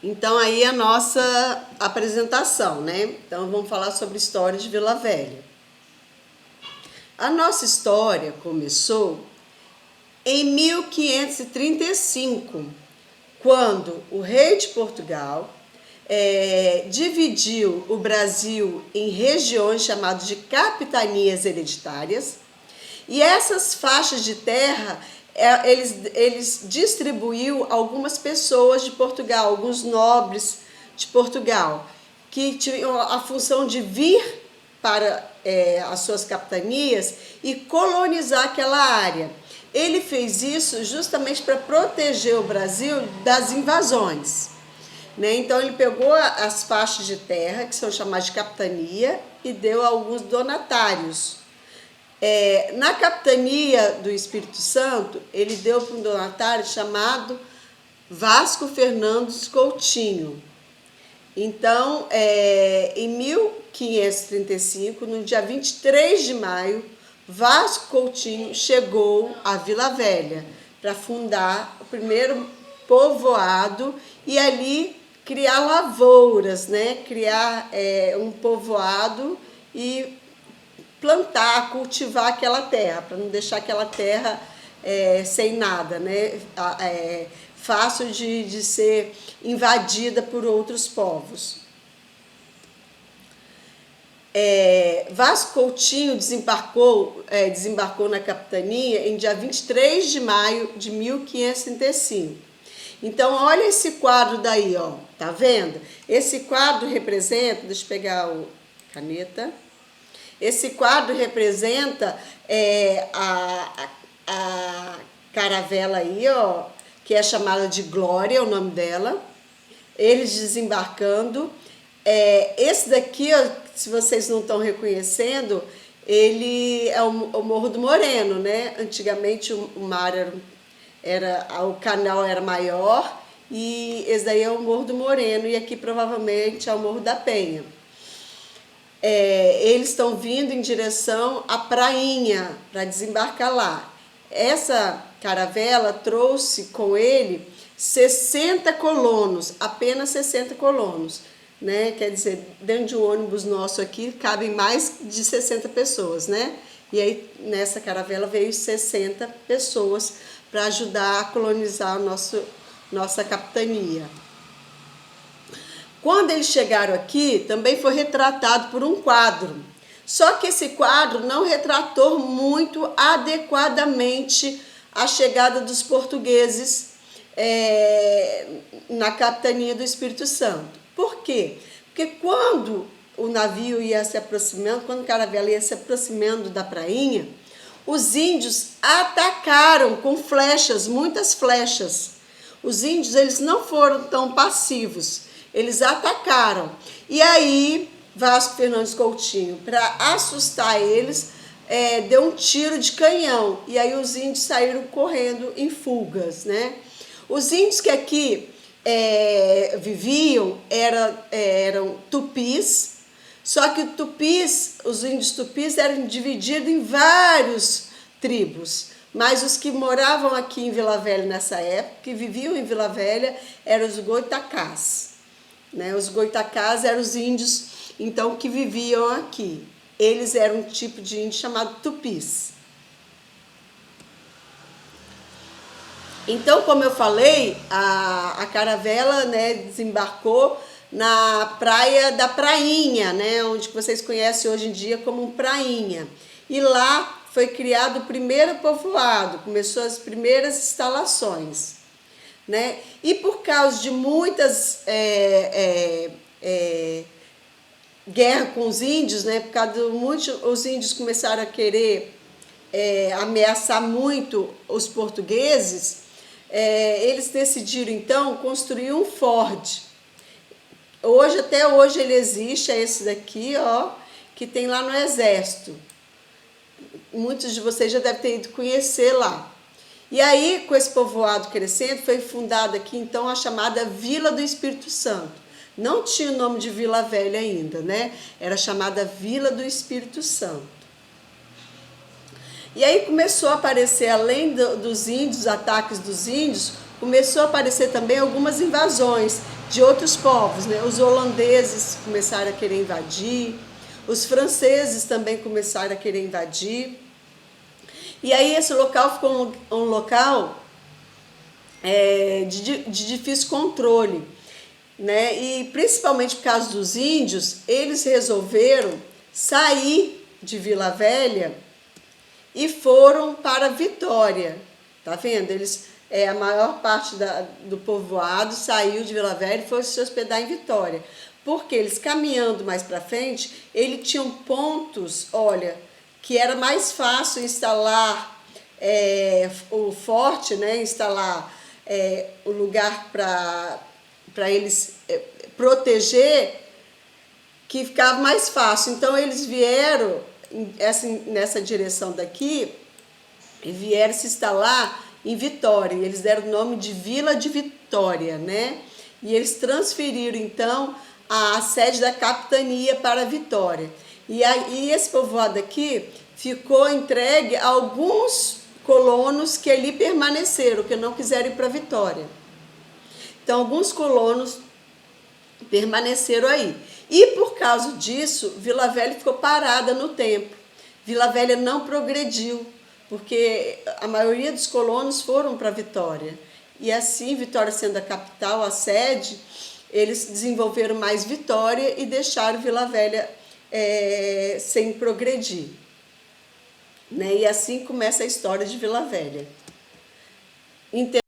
Então aí a nossa apresentação, né? Então vamos falar sobre a história de Vila Velha. A nossa história começou em 1535, quando o rei de Portugal dividiu o Brasil em regiões chamadas de capitanias hereditárias, e essas faixas de terra eles distribuiu algumas pessoas de Portugal, alguns nobres de Portugal, que tinham a função de vir para as suas capitanias e colonizar aquela área. Ele fez isso justamente para proteger o Brasil das invasões, né? Então ele pegou as faixas de terra, que são chamadas de capitania, e deu a alguns donatários. Na capitania do Espírito Santo, ele deu para um donatário chamado Vasco Fernandes Coutinho. Então, em 1535, no dia 23 de maio, Vasco Coutinho chegou à Vila Velha para fundar o primeiro povoado e ali criar lavouras, né? Criar um povoado e plantar, cultivar aquela terra, para não deixar aquela terra sem nada, né? Fácil de ser invadida por outros povos. Vasco Coutinho desembarcou na capitania em dia 23 de maio de 1535. Então, olha esse quadro daí, ó, tá vendo? Esse quadro representa, deixa eu pegar a caneta. Esse quadro representa a caravela aí, ó, que é chamada de Glória, é o nome dela. Eles desembarcando. Esse daqui, ó, se vocês não estão reconhecendo, ele é o Morro do Moreno, né? Antigamente o mar o canal era maior, e esse daí é o Morro do Moreno, e aqui provavelmente é o Morro da Penha. Eles estão vindo em direção à prainha para desembarcar lá. Essa caravela trouxe com ele 60 colonos, apenas 60 colonos, né? Quer dizer, dentro de um ônibus nosso aqui cabem mais de 60 pessoas, né? E aí nessa caravela veio 60 pessoas para ajudar a colonizar nossa capitania. Quando eles chegaram aqui, também foi retratado por um quadro. Só que esse quadro não retratou muito adequadamente a chegada dos portugueses na capitania do Espírito Santo. Por quê? Porque quando o navio ia se aproximando, quando a caravela ia se aproximando da prainha, os índios atacaram com flechas, muitas flechas. Os índios, eles não foram tão passivos. Eles atacaram. E aí, Vasco Fernandes Coutinho, para assustar eles, deu um tiro de canhão. E aí os índios saíram correndo em fugas, né? Os índios que aqui viviam eram tupis, só que os índios tupis eram divididos em várias tribos. Mas os que moravam aqui em Vila Velha nessa época, que viviam em Vila Velha, eram os goitacás. Né? Os goitacás eram os índios, então, que viviam aqui. Eles eram um tipo de índio chamado tupis. Então, como eu falei, a caravela, né, desembarcou na praia da Prainha, né, onde vocês conhecem hoje em dia como Prainha. E lá foi criado o primeiro povoado, começou as primeiras instalações. Né? E por causa de muitas guerras com os índios, né? Por causa de os índios começaram a querer ameaçar muito os portugueses, eles decidiram então construir um forte. Até hoje ele existe, é esse daqui, ó, que tem lá no Exército. Muitos de vocês já devem ter ido conhecer lá. E aí, com esse povoado crescendo, foi fundada aqui, então, a chamada Vila do Espírito Santo. Não tinha o nome de Vila Velha ainda, né? Era chamada Vila do Espírito Santo. E aí começou a aparecer, além dos índios, ataques dos índios, começou a aparecer também algumas invasões de outros povos, né? Os holandeses começaram a querer invadir, os franceses também começaram a querer invadir. E aí esse local ficou um local de difícil controle, né? E principalmente por causa dos índios, eles resolveram sair de Vila Velha e foram para Vitória. Tá vendo? A maior parte do povoado saiu de Vila Velha e foi se hospedar em Vitória. Porque eles caminhando mais para frente, eles tinham pontos, olha, que era mais fácil instalar o forte, né? Instalar o lugar para eles proteger, que ficava mais fácil. Então eles vieram nessa direção daqui e vieram se instalar em Vitória. E eles deram o nome de Vila de Vitória, né? E eles transferiram então a sede da capitania para Vitória. E esse povoado aqui ficou entregue a alguns colonos que ali permaneceram, que não quiseram ir para Vitória. Então, alguns colonos permaneceram aí. E por causa disso, Vila Velha ficou parada no tempo. Vila Velha não progrediu, porque a maioria dos colonos foram para Vitória. E assim, Vitória sendo a capital, a sede, eles desenvolveram mais Vitória e deixaram Vila Velha sem progredir. Né? E assim começa a história de Vila Velha.